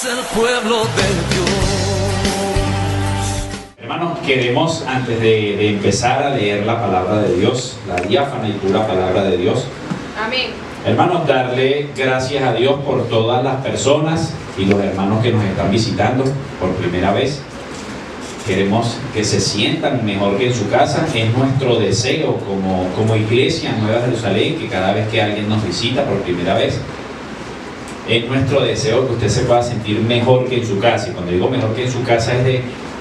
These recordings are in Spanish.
es el pueblo de Dios. Hermanos, queremos antes de empezar a leer la palabra de Dios, la diáfana y pura palabra de Dios, amén. Hermanos, darle gracias a Dios por todas las personas y los hermanos que nos están visitando por primera vez. Queremos que se sientan mejor que en su casa. Es nuestro deseo como iglesia en Nueva Jerusalén, que cada vez que alguien nos visita por primera vez, es nuestro deseo que usted se pueda sentir mejor que en su casa. Y cuando digo mejor que en su casa es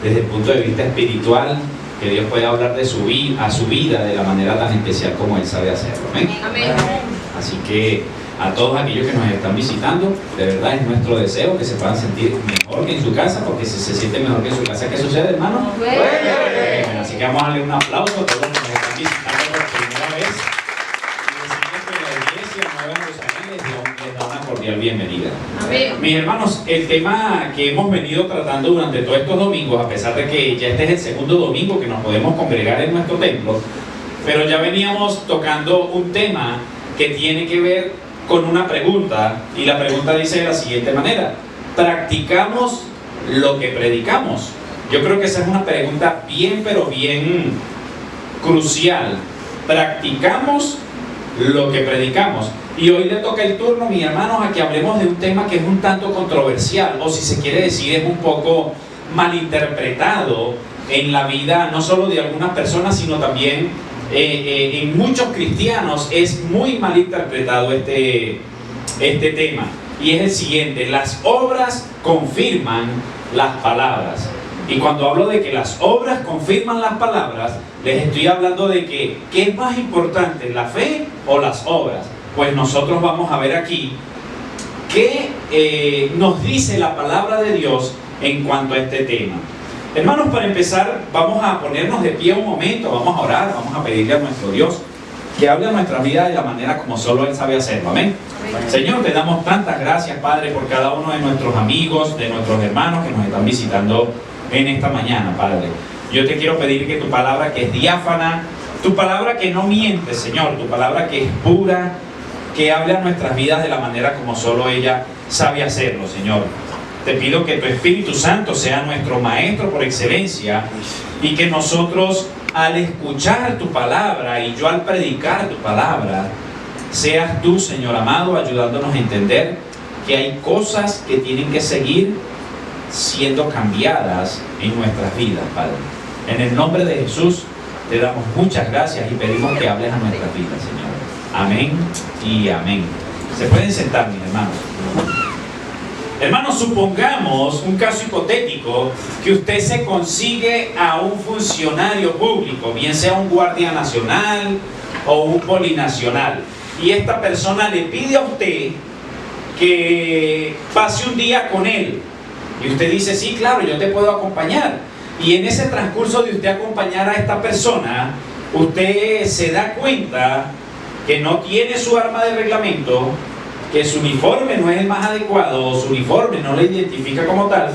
desde el punto de vista espiritual, que Dios pueda hablar de a su vida de la manera tan especial como Él sabe hacerlo. ¿Amén? Amén. Así que a todos aquellos que nos están visitando, de verdad es nuestro deseo que se puedan sentir mejor que en su casa, porque si se siente mejor que en su casa, ¿qué sucede, hermano? Bueno, así que vamos a darle un aplauso a todos los que nos están visitando por primera vez y decirles que la iglesia Nueva Jerusalén les da una cordial bienvenida. Amén. Mis hermanos, el tema que hemos venido tratando durante todos estos domingos, a pesar de que ya este es el segundo domingo que nos podemos congregar en nuestro templo, pero ya veníamos tocando un tema que tiene que ver con una pregunta, y la pregunta dice de la siguiente manera: ¿practicamos lo que predicamos? Yo creo que esa es una pregunta bien, pero bien crucial. ¿Practicamos lo que predicamos? Y hoy le toca el turno, mis hermanos, a que hablemos de un tema que es un tanto controversial, o si se quiere decir, es un poco malinterpretado en la vida, no solo de algunas personas, sino también en muchos cristianos es muy mal interpretado este tema, y es el siguiente: las obras confirman las palabras. Y cuando hablo de que las obras confirman las palabras, les estoy hablando de que ¿qué es más importante, la fe o las obras? Pues nosotros vamos a ver aquí qué nos dice la palabra de Dios en cuanto a este tema. Hermanos, para empezar, vamos a ponernos de pie un momento, vamos a orar, vamos a pedirle a nuestro Dios que hable a nuestra vida de la manera como solo Él sabe hacerlo. Amén. Amén. Señor, te damos tantas gracias, Padre, por cada uno de nuestros amigos, de nuestros hermanos que nos están visitando en esta mañana, Padre. Yo te quiero pedir que tu palabra, que es diáfana, tu palabra que no miente, Señor, tu palabra que es pura, que hable a nuestras vidas de la manera como solo ella sabe hacerlo, Señor. Te pido que tu Espíritu Santo sea nuestro maestro por excelencia, y que nosotros, al escuchar tu palabra y yo al predicar tu palabra, seas tú, Señor amado, ayudándonos a entender que hay cosas que tienen que seguir siendo cambiadas en nuestras vidas, Padre. En el nombre de Jesús te damos muchas gracias y pedimos que hables a nuestras vidas, Señor. Amén y amén. Se pueden sentar, mis hermanos. Hermanos, supongamos un caso hipotético que usted se consigue a un funcionario público, bien sea un guardia nacional o un polinacional, y esta persona le pide a usted que pase un día con él, y usted dice: sí, claro, yo te puedo acompañar. Y en ese transcurso de usted acompañar a esta persona, usted se da cuenta que no tiene su arma de reglamento, que su uniforme no es el más adecuado, o su uniforme no le identifica como tal.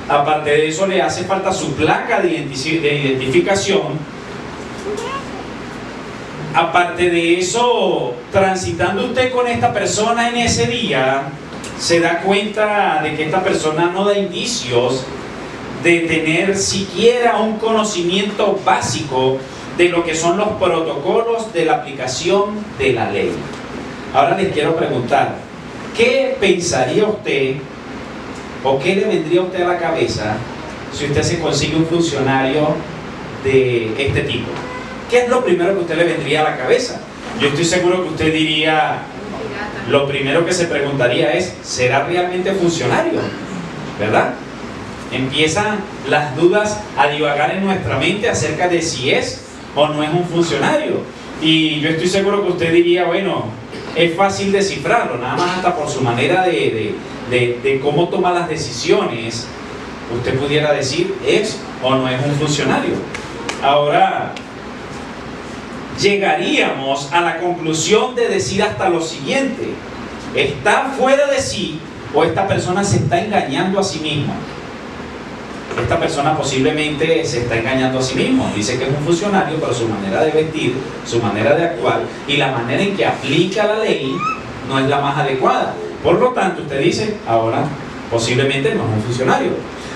Aparte de eso, le hace falta su placa de identificación. Aparte de eso, transitando usted con esta persona en ese día, se da cuenta de que esta persona no da indicios de tener siquiera un conocimiento básico de lo que son los protocolos de la aplicación de la ley. Ahora les quiero preguntar, ¿qué pensaría usted o qué le vendría a usted a la cabeza si usted se consigue un funcionario de este tipo? ¿Qué es lo primero que a usted le vendría a la cabeza? Yo estoy seguro que usted diría, lo primero que se preguntaría es: ¿será realmente funcionario? ¿Verdad? Empiezan las dudas a divagar en nuestra mente acerca de si es o no es un funcionario. Y yo estoy seguro que usted diría: bueno, es fácil descifrarlo, nada más hasta por su manera de cómo toma las decisiones, usted pudiera decir es o no es un funcionario. Ahora, llegaríamos a la conclusión de decir hasta lo siguiente: ¿está fuera de sí o esta persona se está engañando a sí misma? Esta persona posiblemente se está engañando a sí mismo. Dice que es un funcionario, pero su manera de vestir, su manera de actuar y la manera en que aplica la ley no es la más adecuada. Por lo tanto, usted dice: ahora Posiblemente no es un funcionario.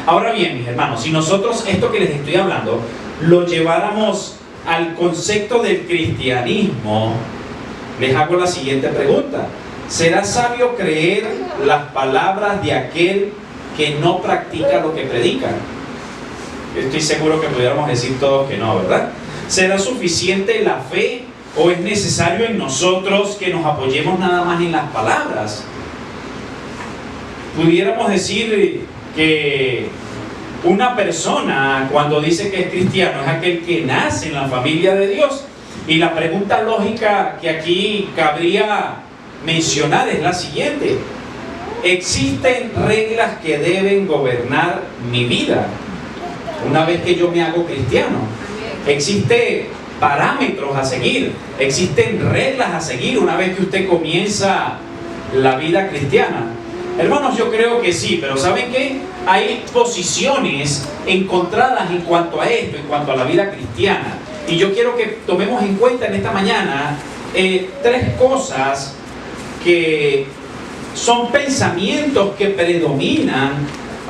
Ahora bien, mis hermanos, si nosotros esto que les estoy hablando lo lleváramos al concepto del cristianismo, les hago la siguiente pregunta: ¿será sabio creer las palabras de aquel que no practica lo que predica? Estoy seguro que pudiéramos decir todos que no, ¿verdad? ¿Será suficiente la fe o es necesario en nosotros que nos apoyemos nada más en las palabras? Pudiéramos decir que una persona, cuando dice que es cristiano, es aquel que nace en la familia de Dios. Y la pregunta lógica que aquí cabría mencionar es la siguiente: ¿existen reglas que deben gobernar mi vida una vez que yo me hago cristiano? ¿Existen parámetros a seguir? ¿Existen reglas a seguir una vez que usted comienza la vida cristiana? Hermanos, yo creo que sí, pero ¿saben qué? Hay posiciones encontradas en cuanto a esto, en cuanto a la vida cristiana. Y yo quiero que tomemos en cuenta en esta mañana tres cosas que son pensamientos que predominan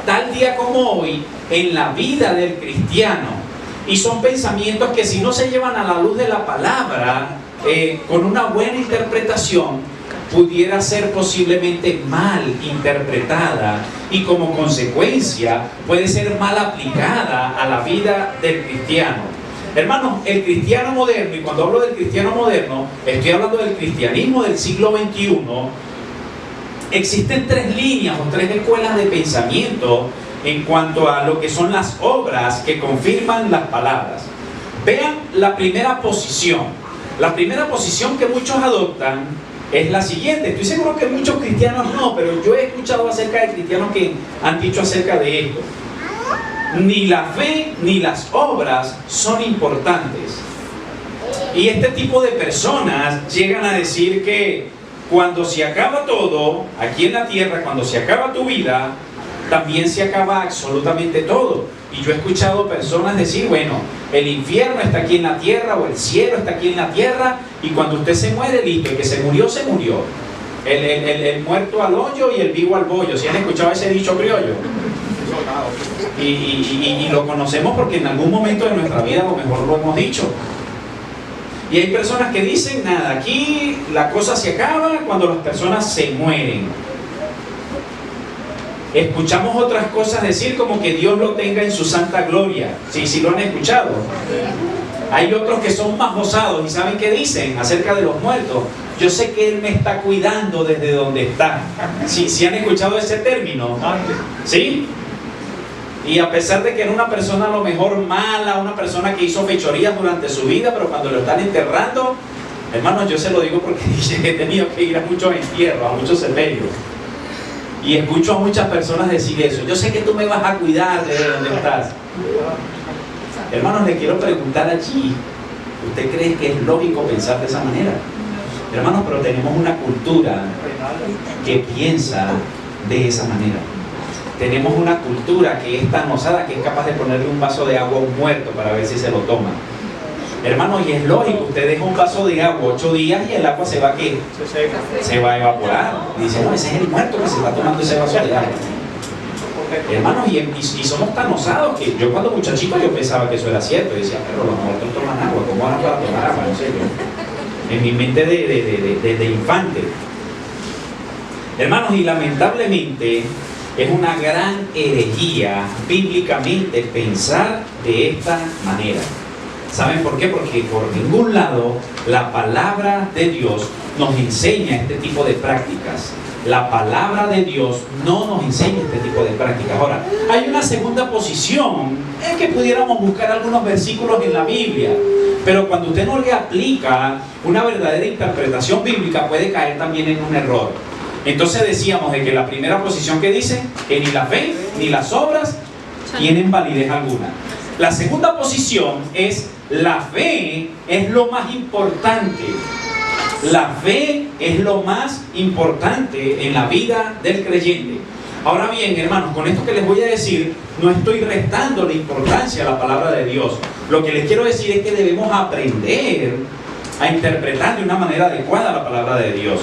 tal día como hoy en la vida del cristiano. Y son pensamientos que, si no se llevan a la luz de la palabra, con una buena interpretación, pudiera ser posiblemente mal interpretada y como consecuencia puede ser mal aplicada a la vida del cristiano. Hermanos, el cristiano moderno, y cuando hablo del cristiano moderno, estoy hablando del cristianismo del siglo XXI, existen tres líneas o tres escuelas de pensamiento en cuanto a lo que son las obras que confirman las palabras. Vean la primera posición. La primera posición que muchos adoptan es la siguiente. Estoy seguro que muchos cristianos no, pero yo he escuchado acerca de cristianos que han dicho acerca de esto: ni la fe ni las obras son importantes. Y este tipo de personas llegan a decir que cuando se acaba todo aquí en la tierra, cuando se acaba tu vida, también se acaba absolutamente todo. Y yo he escuchado personas decir: bueno, el infierno está aquí en la tierra, o el cielo está aquí en la tierra, y cuando usted se muere, listo, el que se murió, se murió. El muerto al hoyo y el vivo al bollo. ¿Sí han escuchado ese dicho criollo? Y lo conocemos porque en algún momento de nuestra vida a lo mejor lo hemos dicho. Y hay personas que dicen: nada, aquí la cosa se acaba cuando las personas se mueren. Escuchamos otras cosas decir como que Dios lo tenga en su santa gloria. Sí lo han escuchado. Hay otros que son más osados y ¿saben qué dicen acerca de los muertos? Yo sé que Él me está cuidando desde donde está. ¿Sí han escuchado ese término? ¿Sí? Y a pesar de que era una persona a lo mejor mala, una persona que hizo fechorías durante su vida, pero cuando lo están enterrando, hermanos, yo se lo digo porque he tenido que ir a muchos entierros, a muchos sepelios. Y escucho a muchas personas decir eso: yo sé que tú me vas a cuidar desde donde estás. Hermanos, le quiero preguntar allí: ¿usted cree que es lógico pensar de esa manera? Hermanos, pero tenemos una cultura que piensa de esa manera. Tenemos una cultura que es tan osada que es capaz de ponerle un vaso de agua a un muerto para ver si se lo toma. Hermanos, y es lógico, usted deja un vaso de agua 8 días y el agua se va a ¿qué? Se va a evaporar. Y dice: no, ese es el muerto que se está tomando ese vaso de agua. Hermanos, y somos tan osados que yo, cuando muchachito, yo pensaba que eso era cierto. Y decía: pero los muertos toman agua, ¿cómo van para tomar agua? No sé yo. En mi mente de infante. Hermanos, y lamentablemente es una gran herejía bíblicamente pensar de esta manera. ¿Saben por qué? Porque por ningún lado la palabra de Dios nos enseña este tipo de prácticas. La palabra de Dios no nos enseña este tipo de prácticas. Ahora, hay una segunda posición en que pudiéramos buscar algunos versículos en la Biblia, pero cuando usted no le aplica una verdadera interpretación bíblica, puede caer también en un error. Entonces decíamos de que la primera posición que dice que ni la fe ni las obras tienen validez alguna. La segunda posición es: la fe es lo más importante. La fe es lo más importante en la vida del creyente. Ahora bien, hermanos, con esto que les voy a decir, no estoy restando la importancia a la palabra de Dios. Lo que les quiero decir es que debemos aprender a interpretar de una manera adecuada la palabra de Dios.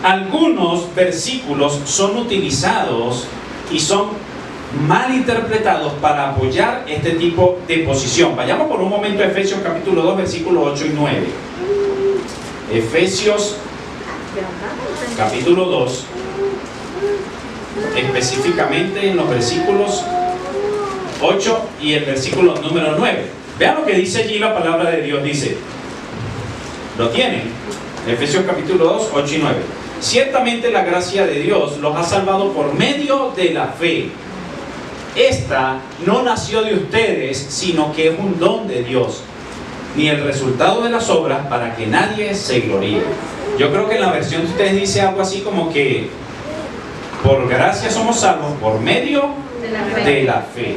algunos versículos son utilizados y son mal interpretados para apoyar este tipo de posición. Vayamos por un momento a Efesios capítulo 2, versículos 8 y 9. Efesios capítulo 2, específicamente en los versículos 8 y el versículo número 9. Vean lo que dice allí la palabra de Dios. Dice, ¿lo tienen? Efesios capítulo 2, 8 y 9. Ciertamente la gracia de Dios los ha salvado por medio de la fe. Esta no nació de ustedes, sino que es un don de Dios, ni el resultado de las obras para que nadie se gloríe. Yo creo que en la versión de ustedes dice algo así como que por gracia somos salvos por medio de la fe.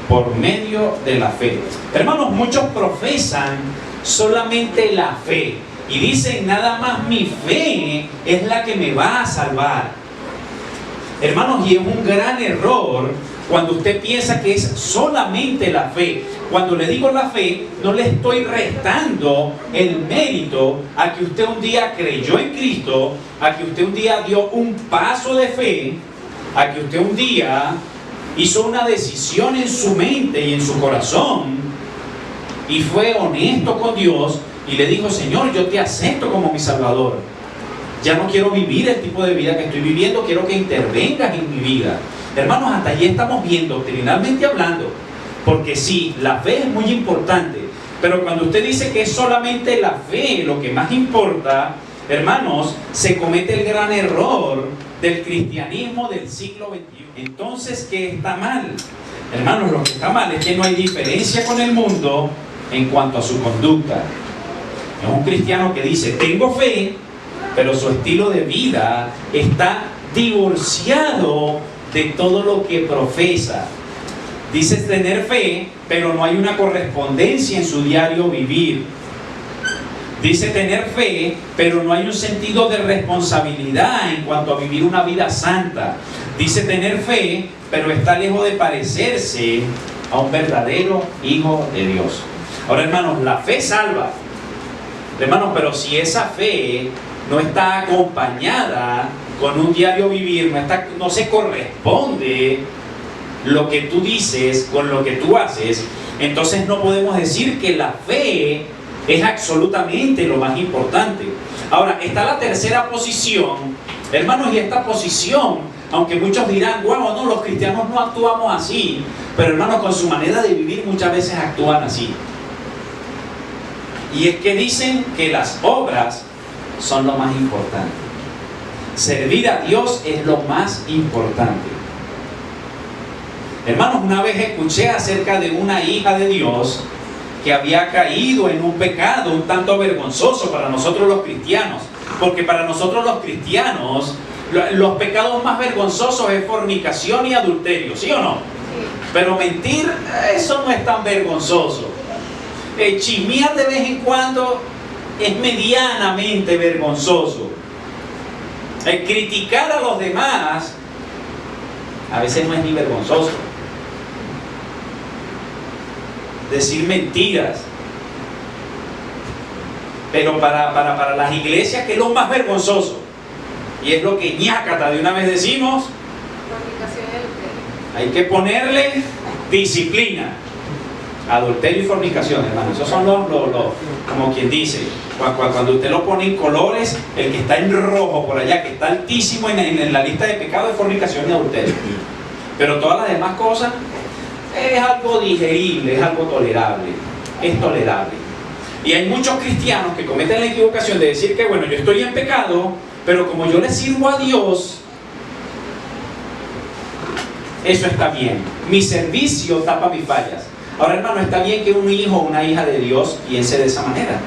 Por medio de la fe. Hermanos, muchos profesan solamente la fe y dicen nada más mi fe es la que me va a salvar. Hermanos, y es un gran error cuando usted piensa que es solamente la fe. Cuando le digo la fe, no le estoy restando el mérito a que usted un día creyó en Cristo, a que usted un día dio un paso de fe, a que usted un día hizo una decisión en su mente y en su corazón y fue honesto con Dios y le dijo, Señor, yo te acepto como mi Salvador. Ya no quiero vivir el tipo de vida que estoy viviendo, quiero que intervengas en mi vida. Hermanos, hasta allí estamos bien, doctrinalmente hablando, porque sí, la fe es muy importante, pero cuando usted dice que es solamente la fe lo que más importa, hermanos, se comete el gran error del cristianismo del siglo XXI. Entonces, ¿qué está mal? Hermanos, lo que está mal es que no hay diferencia con el mundo en cuanto a su conducta. Es un cristiano que dice, tengo fe, pero su estilo de vida está divorciado de todo lo que profesa. Dice tener fe, pero no hay una correspondencia en su diario vivir. Dice tener fe, pero no hay un sentido de responsabilidad en cuanto a vivir una vida santa. Dice tener fe, pero está lejos de parecerse a un verdadero hijo de Dios. Ahora, hermanos, la fe salva. Hermanos, pero si esa fe no está acompañada con un diario vivir, no se corresponde lo que tú dices con lo que tú haces, entonces no podemos decir que la fe es absolutamente lo más importante. Ahora, está la tercera posición, hermanos, y esta posición, aunque muchos dirán, wow, no, los cristianos no actuamos así, pero hermanos, con su manera de vivir muchas veces actúan así. Y es que dicen que las obras son lo más importante. Servir a Dios es lo más importante. Hermanos, una vez escuché acerca de una hija de Dios que había caído en un pecado un tanto vergonzoso para nosotros los cristianos, porque para nosotros los cristianos los pecados más vergonzosos es fornicación y adulterio, ¿sí o no? Sí. Pero mentir, eso no es tan vergonzoso. Chismear de vez en cuando es medianamente vergonzoso. Criticar a los demás a veces no es ni vergonzoso. Decir mentiras. Pero para las iglesias, ¿qué es lo más vergonzoso? Y es lo que ñácata de una vez decimos. Hay que ponerle disciplina. Adulterio y fornicación, hermano. Esos son los como quien dice, cuando usted lo pone en colores, el que está en rojo por allá, que está altísimo en la lista de pecados, es fornicación y adulterio. Pero todas las demás cosas es algo digerible, es algo tolerable, es tolerable. Y hay muchos cristianos que cometen la equivocación de decir que bueno, yo estoy en pecado, pero como yo le sirvo a Dios, eso está bien. Mi servicio tapa mis fallas. Ahora, hermano, está bien que un hijo o una hija de Dios piense de esa manera.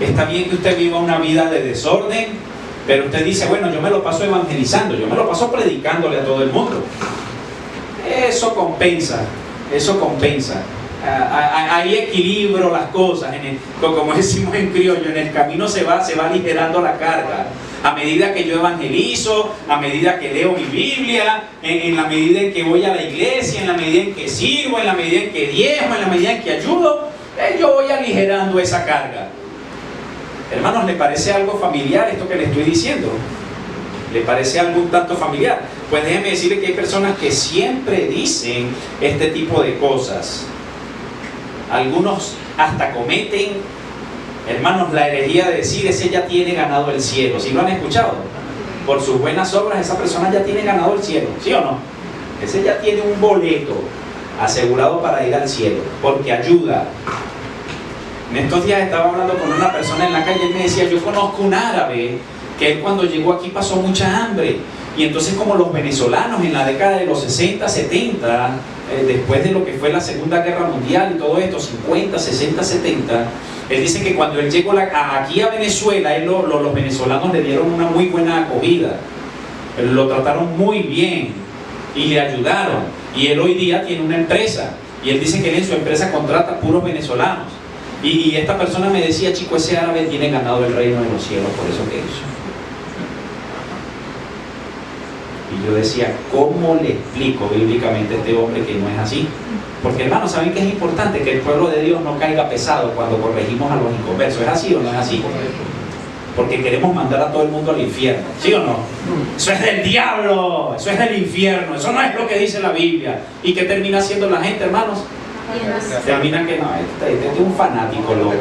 Está bien que usted viva una vida de desorden, pero usted dice, bueno, yo me lo paso evangelizando, yo me lo paso predicándole a todo el mundo. Eso compensa, eso compensa. Hay equilibrio las cosas, como decimos en criollo, en el camino se va aligerando la carga. A medida que yo evangelizo, a medida que leo mi Biblia, en la medida en que voy a la iglesia, en la medida en que sirvo, en la medida en que diezmo, en la medida en que ayudo, yo voy aligerando esa carga. Hermanos, ¿le parece algo familiar esto que le estoy diciendo? ¿Le parece algo un tanto familiar? Pues déjeme decirle que hay personas que siempre dicen este tipo de cosas. Algunos hasta cometen, hermanos, la herejía de decir: ese ya tiene ganado el cielo. ¿Sí lo han escuchado? Por sus buenas obras esa persona ya tiene ganado el cielo, ¿sí o no? Ese ya tiene un boleto asegurado para ir al cielo, porque ayuda. En estos días estaba hablando con una persona en la calle y él me decía: yo conozco un árabe que él cuando llegó aquí pasó mucha hambre, y entonces como los venezolanos en la década de los 60, 70, después de lo que fue la Segunda Guerra Mundial y todo esto, 50, 60, 70, él dice que cuando él llegó aquí a Venezuela, los venezolanos le dieron una muy buena acogida, lo trataron muy bien y le ayudaron, y él hoy día tiene una empresa, y él dice que él en su empresa contrata puros venezolanos, y esta persona me decía: chico, ese árabe tiene ganado el reino de los cielos por eso que hizo. Y yo decía: ¿cómo le explico bíblicamente a este hombre que no es así? Porque, hermanos, ¿saben que es importante que el pueblo de Dios no caiga pesado cuando corregimos a los inconversos? ¿Es así o no es así? Porque queremos mandar a todo el mundo al infierno, ¿sí o no? Eso es del diablo, eso es del infierno, eso no es lo que dice la Biblia. ¿Y qué termina haciendo la gente, hermanos? Termina que no, este es un fanático loco.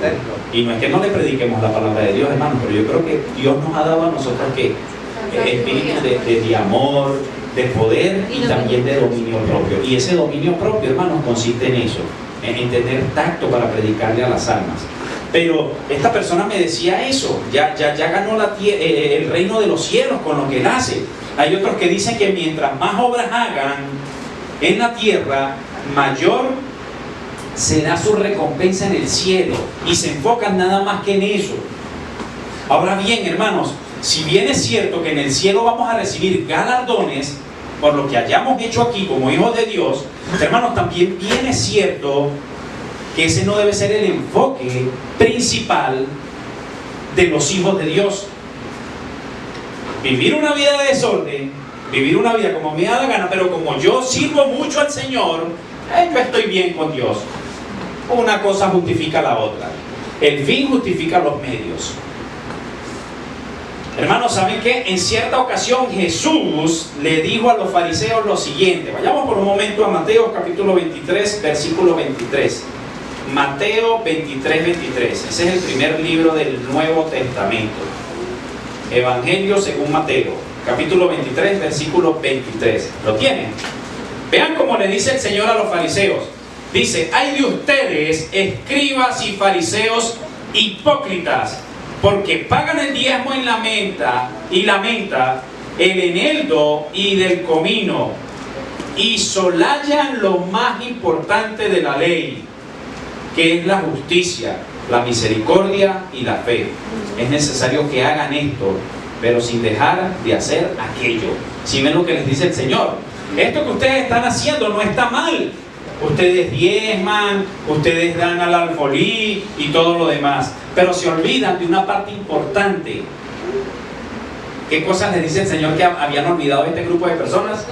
Y no es que no le prediquemos la palabra de Dios, hermanos, pero yo creo que Dios nos ha dado a nosotros que espíritu de amor, de poder y también de dominio propio. Y ese dominio propio, hermanos, consiste en eso, en tener tacto para predicarle a las almas. Pero esta persona me decía eso: ya ganó el reino de los cielos con lo que él hace. Hay otros que dicen que mientras más obras hagan en la tierra, mayor será su recompensa en el cielo, y se enfocan nada más que en eso. Ahora bien, hermanos, si bien es cierto que en el cielo vamos a recibir galardones por lo que hayamos hecho aquí como hijos de Dios, hermanos, también bien es cierto que ese no debe ser el enfoque principal de los hijos de Dios. Vivir una vida de desorden, vivir una vida como me da la gana, pero como yo sirvo mucho al Señor, yo estoy bien con Dios. Una cosa justifica la otra. El fin justifica los medios. Hermanos, ¿saben qué? En cierta ocasión Jesús le dijo a los fariseos lo siguiente. Vayamos por un momento a Mateo capítulo 23, versículo 23. Mateo 23, 23. Ese es el primer libro del Nuevo Testamento. Evangelio según Mateo, capítulo 23, versículo 23. ¿Lo tienen? Vean cómo le dice el Señor a los fariseos. Dice: ay de ustedes, escribas y fariseos hipócritas, porque pagan el diezmo en la menta, el eneldo y del comino, y solayan lo más importante de la ley, que es la justicia, la misericordia y la fe. Es necesario que hagan esto, pero sin dejar de hacer aquello. Si ven lo que les dice el Señor: esto que ustedes están haciendo no está mal. Ustedes diezman, ustedes dan al alfolí y todo lo demás, pero se olvidan de una parte importante. ¿Qué cosas les dice el Señor que habían olvidado este grupo de personas?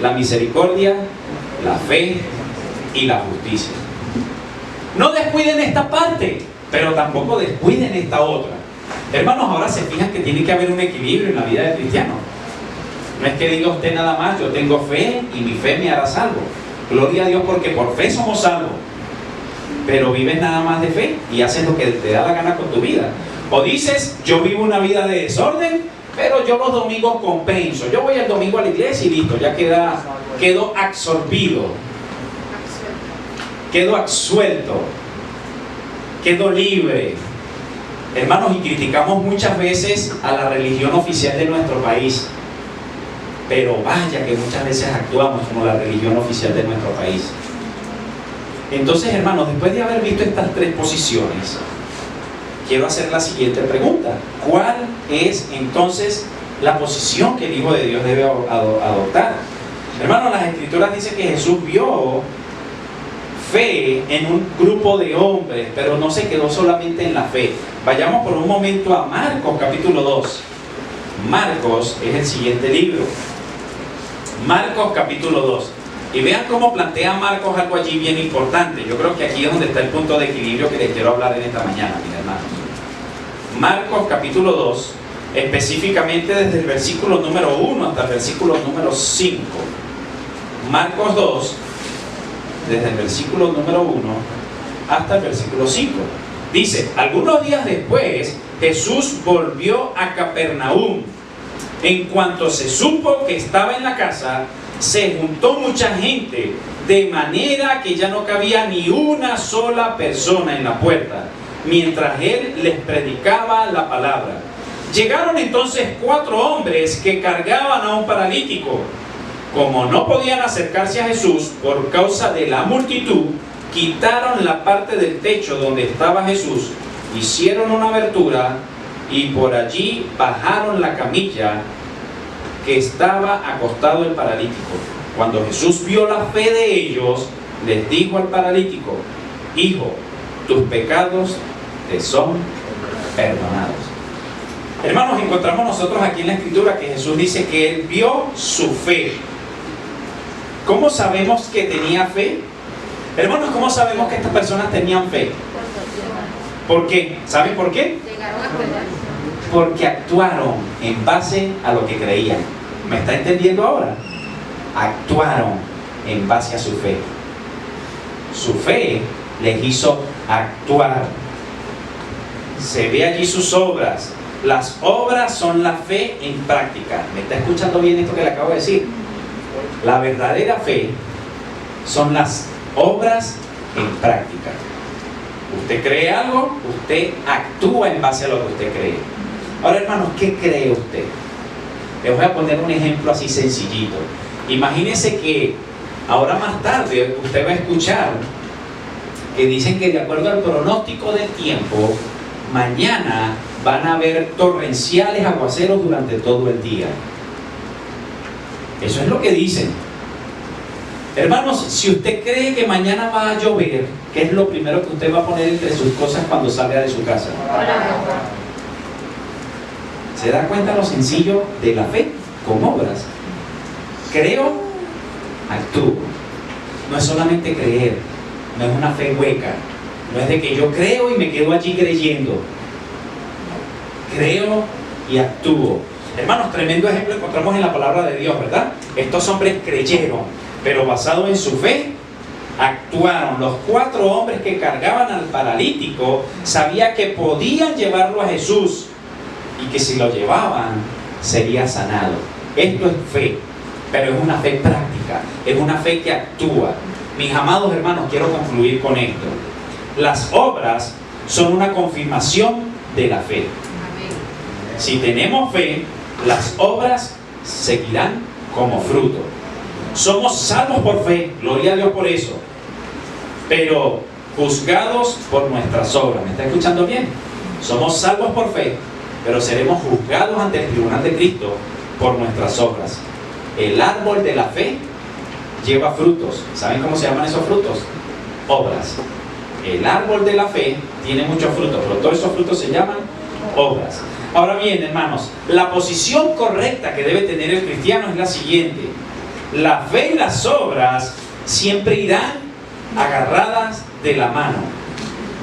La misericordia, la fe y la justicia. No descuiden esta parte, pero tampoco descuiden esta otra. Hermanos, ahora se fijan que tiene que haber un equilibrio en la vida del cristiano. No es que diga usted nada más: yo tengo fe y mi fe me hará salvo. Gloria a Dios, porque por fe somos salvos. Pero vives nada más de fe y haces lo que te da la gana con tu vida. O dices: yo vivo una vida de desorden, pero yo los domingos compenso. Yo voy el domingo a la iglesia y listo, ya quedo absorbido. Quedo absuelto. Quedo libre. Hermanos, y criticamos muchas veces a la religión oficial de nuestro país. Pero vaya que muchas veces actuamos como la religión oficial de nuestro país. Entonces, hermanos, después de haber visto estas tres posiciones, quiero hacer la siguiente pregunta: ¿cuál es entonces la posición que el Hijo de Dios debe adoptar? Hermanos, las Escrituras dicen que Jesús vio fe en un grupo de hombres, pero no se quedó solamente en la fe. Vayamos por un momento a Marcos capítulo 2. Marcos es el siguiente libro. Marcos capítulo 2. Y vean cómo plantea Marcos algo allí bien importante. Yo creo que aquí es donde está el punto de equilibrio que les quiero hablar en esta mañana, mis hermanos. Marcos capítulo 2, específicamente desde el versículo número 1 hasta el versículo número 5. Marcos 2, desde el versículo número 1 hasta el versículo 5. Dice: algunos días después, Jesús volvió a Capernaum. En cuanto se supo que estaba en la casa, se juntó mucha gente, de manera que ya no cabía ni una sola persona en la puerta, mientras él les predicaba la palabra. Llegaron entonces 4 hombres que cargaban a un paralítico. Como no podían acercarse a Jesús por causa de la multitud, quitaron la parte del techo donde estaba Jesús, hicieron una abertura y por allí bajaron la camilla que estaba acostado el paralítico. Cuando Jesús vio la fe de ellos, les dijo al paralítico: hijo, tus pecados te son perdonados. Hermanos, encontramos nosotros aquí en la Escritura que Jesús dice que Él vio su fe. ¿Cómo sabemos que tenía fe? Hermanos, ¿cómo sabemos que estas personas tenían fe? ¿Por qué? ¿Saben por qué? Porque actuaron en base a lo que creían. ¿Me está entendiendo ahora? Actuaron en base a su fe. Su fe les hizo actuar. Se ve allí sus obras. Las obras son la fe en práctica. ¿Me está escuchando bien esto que le acabo de decir? La verdadera fe son las obras en práctica. Usted cree algo, usted actúa en base a lo que usted cree. Ahora, hermanos, ¿qué cree usted? Les voy a poner un ejemplo así sencillito. Imagínense que ahora más tarde usted va a escuchar que dicen que de acuerdo al pronóstico del tiempo, mañana van a haber torrenciales aguaceros durante todo el día. Eso es lo que dicen. Hermanos, si usted cree que mañana va a llover, ¿qué es lo primero que usted va a poner entre sus cosas cuando salga de su casa? ¿Se da cuenta lo sencillo de la fe con obras? Creo, actúo. No es solamente creer, no es una fe hueca, no es de que yo creo y me quedo allí creyendo. Creo y actúo. Hermanos, tremendo ejemplo encontramos en la palabra de Dios, ¿verdad? Estos hombres creyeron, pero basado en su fe, actuaron. Los 4 hombres que cargaban al paralítico sabían que podían llevarlo a Jesús y que si lo llevaban sería sanado. Esto es fe, pero es una fe práctica, es una fe que actúa. Mis amados hermanos, quiero concluir con esto. Las obras son una confirmación de la fe. Si tenemos fe, las obras seguirán como fruto. Somos salvos por fe, gloria a Dios por eso, pero juzgados por nuestras obras. ¿Me está escuchando bien? Somos salvos por fe, pero seremos juzgados ante el tribunal de Cristo por nuestras obras. El árbol de la fe lleva frutos. ¿Saben cómo se llaman esos frutos? Obras. El árbol de la fe tiene muchos frutos, pero todos esos frutos se llaman obras. Ahora bien, hermanos, la posición correcta que debe tener el cristiano es la siguiente: la fe y las obras siempre irán agarradas de la mano.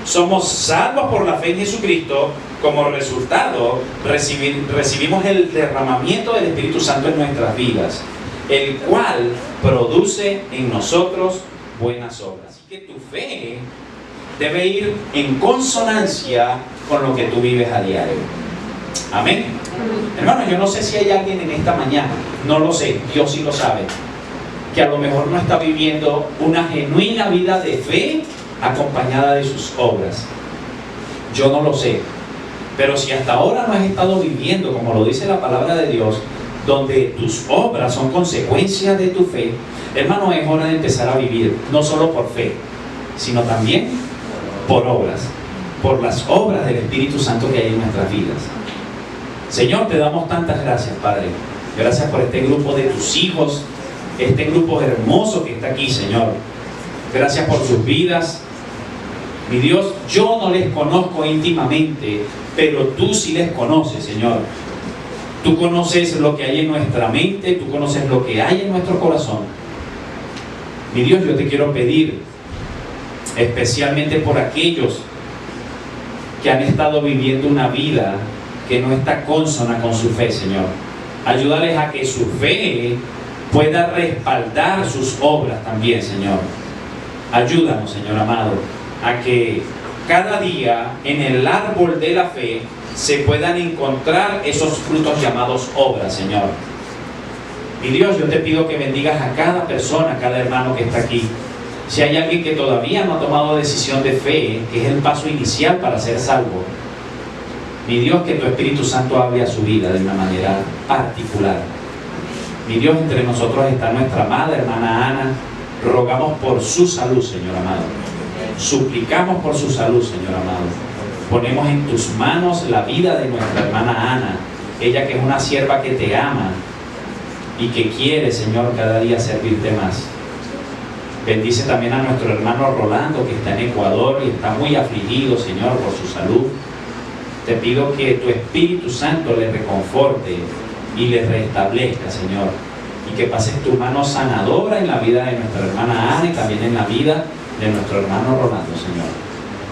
Somos salvos por la fe en Jesucristo. Como resultado, recibimos el derramamiento del Espíritu Santo en nuestras vidas, el cual produce en nosotros buenas obras. Así que tu fe debe ir en consonancia con lo que tú vives a diario. Amén. Hermanos, yo no sé si hay alguien en esta mañana, no lo sé, Dios sí lo sabe, que a lo mejor no está viviendo una genuina vida de fe acompañada de sus obras. Yo no lo sé, pero si hasta ahora no has estado viviendo, como lo dice la palabra de Dios, donde tus obras son consecuencia de tu fe, hermano, es hora de empezar a vivir, no solo por fe, sino también por obras, por las obras del Espíritu Santo que hay en nuestras vidas. Señor, te damos tantas gracias, Padre. Gracias por este grupo de tus hijos, este grupo hermoso que está aquí, Señor. Gracias por sus vidas. Mi Dios, yo no les conozco íntimamente, pero tú sí les conoces, Señor. Tú conoces lo que hay en nuestra mente, tú conoces lo que hay en nuestro corazón. Mi Dios, yo te quiero pedir, especialmente por aquellos que han estado viviendo una vida que no está consona con su fe, Señor. Ayúdales a que su fe pueda respaldar sus obras también, Señor. Ayúdanos, Señor amado, a que cada día en el árbol de la fe se puedan encontrar esos frutos llamados obras, Señor. Y Dios, yo te pido que bendigas a cada persona, a cada hermano que está aquí. Si hay alguien que todavía no ha tomado decisión de fe, que es el paso inicial para ser salvo, mi Dios, que tu Espíritu Santo hable a su vida de una manera particular. Mi Dios, entre nosotros está nuestra amada hermana Ana. Rogamos por su salud, Señor amado. Suplicamos por su salud, Señor amado. Ponemos en tus manos la vida de nuestra hermana Ana, ella que es una sierva que te ama y que quiere, Señor, cada día servirte más. Bendice también a nuestro hermano Rolando, que está en Ecuador y está muy afligido, Señor, por su salud. Te pido que tu Espíritu Santo le reconforte y le restablezca, Señor, y que pases tu mano sanadora en la vida de nuestra hermana Ana y también en la vida de nuestro hermano Rolando, Señor.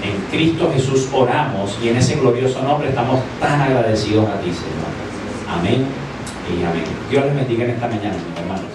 En Cristo Jesús oramos y en ese glorioso nombre estamos tan agradecidos a ti, Señor. Amén y amén. Dios les bendiga en esta mañana, mis hermanos.